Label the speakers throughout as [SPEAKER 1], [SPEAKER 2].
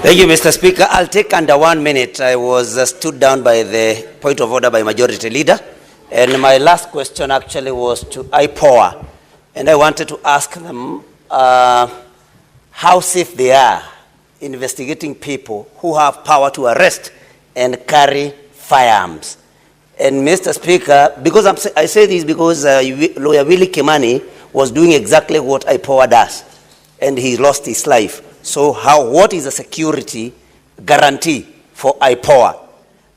[SPEAKER 1] Thank you, Mr. Speaker. I'll take under 1 minute. I was stood down by the point of order by Majority Leader. And my last question actually was to IPOA. And I wanted to ask them how safe they are investigating people who have power to arrest and carry firearms. And Mr. Speaker, because I say this because Lawyer Willie Kimani was doing exactly what IPOA does, and he lost his life. So what is the security guarantee for IPOA?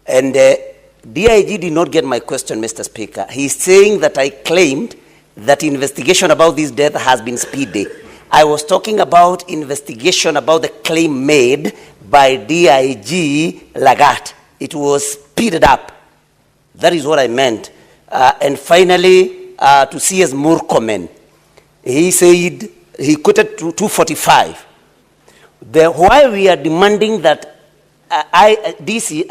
[SPEAKER 1] And DIG did not get my question, Mr. Speaker. He's saying that I claimed that investigation about this death has been speedy. I was talking about investigation about the claim made by DIG Lagat. It was speeded up. That is what I meant. And finally, to CS Murkomen, he said, he quoted to 245. Why we are demanding that DIG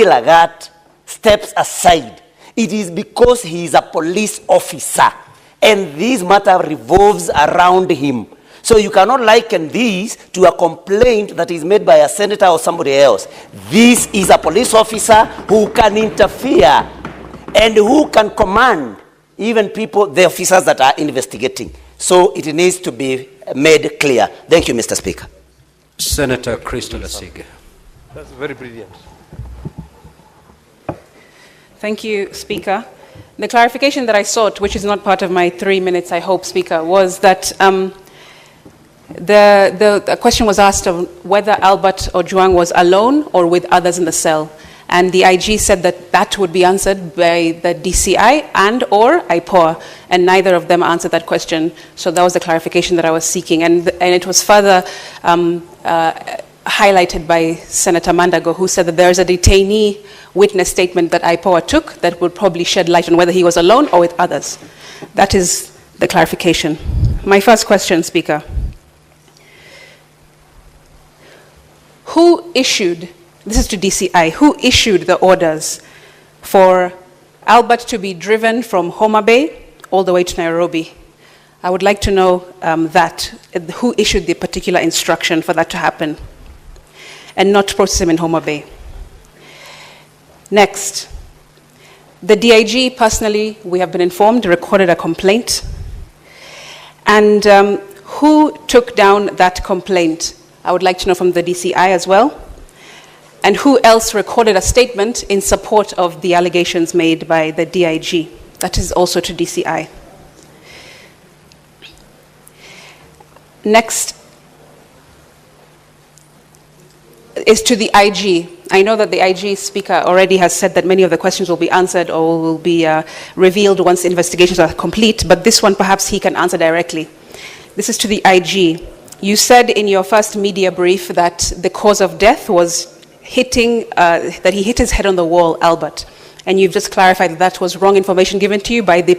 [SPEAKER 1] Lagat steps aside, it is because he is a police officer and this matter revolves around him. So you cannot liken this to a complaint that is made by a senator or somebody else. This is a police officer who can interfere and who can command even people, the officers that are investigating. So it needs to be made clear. Thank you, Mr. Speaker.
[SPEAKER 2] Senator Crystal Asige.
[SPEAKER 3] That's very brilliant.
[SPEAKER 4] Thank you, Speaker. The clarification that I sought, which is not part of my 3 minutes, I hope, Speaker, was that the question was asked of whether Albert Ojwang was alone or with others in the cell. And the IG said that that would be answered by the DCI and or IPOA, and neither of them answered that question. So that was the clarification that I was seeking. And it was further highlighted by Senator Mandago, who said that there is a detainee witness statement that IPOA took that would probably shed light on whether he was alone or with others. That is the clarification. My first question, Speaker. Who issued, this is to DCI, who issued the orders for Albert to be driven from Homa Bay all the way to Nairobi? I would like to know who issued the particular instruction for that to happen and not to process him in Homa Bay. Next, the DIG personally, we have been informed, recorded a complaint. And who took down that complaint? I would like to know from the DCI as well. And who else recorded a statement in support of the allegations made by the DIG? That is also to DCI. Next is to the IG. I know that the IG Speaker already has said that many of the questions will be answered or will be revealed once investigations are complete, but this one perhaps he can answer directly. This is to the IG. You said in your first media brief that the cause of death was that he hit his head on the wall, Albert. And you've just clarified that that was wrong information given to you by the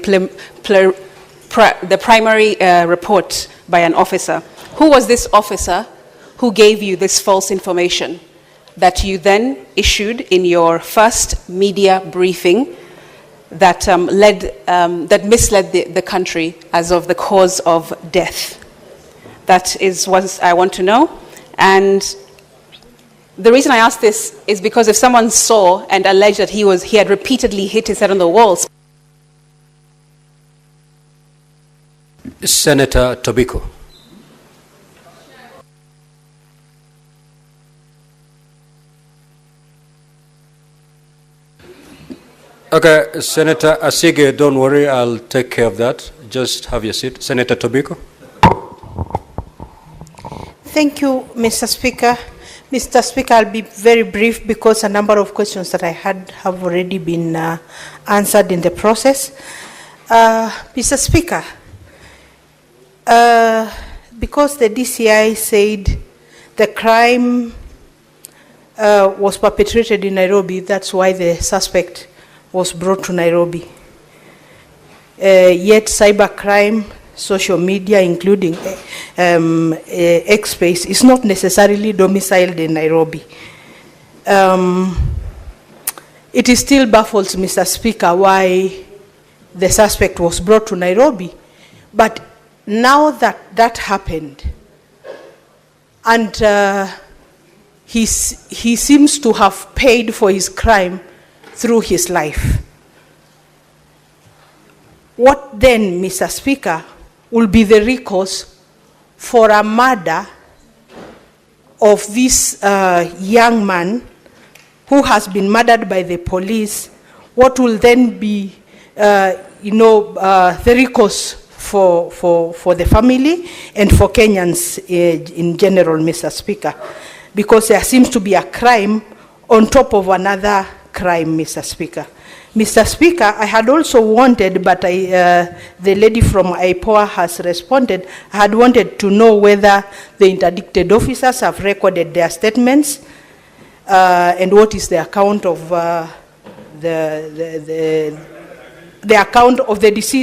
[SPEAKER 4] primary report by an officer. Who was this officer who gave you this false information that you then issued in your first media briefing that misled the country as of the cause of death? That is what I want to know. And the reason I ask this is because if someone saw and alleged that he had repeatedly hit his head on the walls.
[SPEAKER 2] Senator Tobiko. Okay, Senator Asige, don't worry, I'll take care of that. Just have your seat. Senator Tobiko.
[SPEAKER 5] Thank you, Mr. Speaker. Mr. Speaker, I'll be very brief because a number of questions that I had have already been answered in the process. Mr. Speaker, because the DCI said the crime was perpetrated in Nairobi, that's why the suspect was brought to Nairobi. Yet cybercrime, social media, including X-Space, is not necessarily domiciled in Nairobi. It is still baffles, Mr. Speaker, why the suspect was brought to Nairobi. But now that that happened, and he seems to have paid for his crime through his life. What then, Mr. Speaker, will be the recourse for a murder of this young man who has been murdered by the police? What will then be, the recourse for the family and for Kenyans in general, Mr. Speaker? Because there seems to be a crime on top of another crime, Mr. Speaker. Mr. Speaker, I had also wanted, but the lady from IPOA has responded, I had wanted to know whether the interdicted officers have recorded their statements and what is the account of the account of the deceased.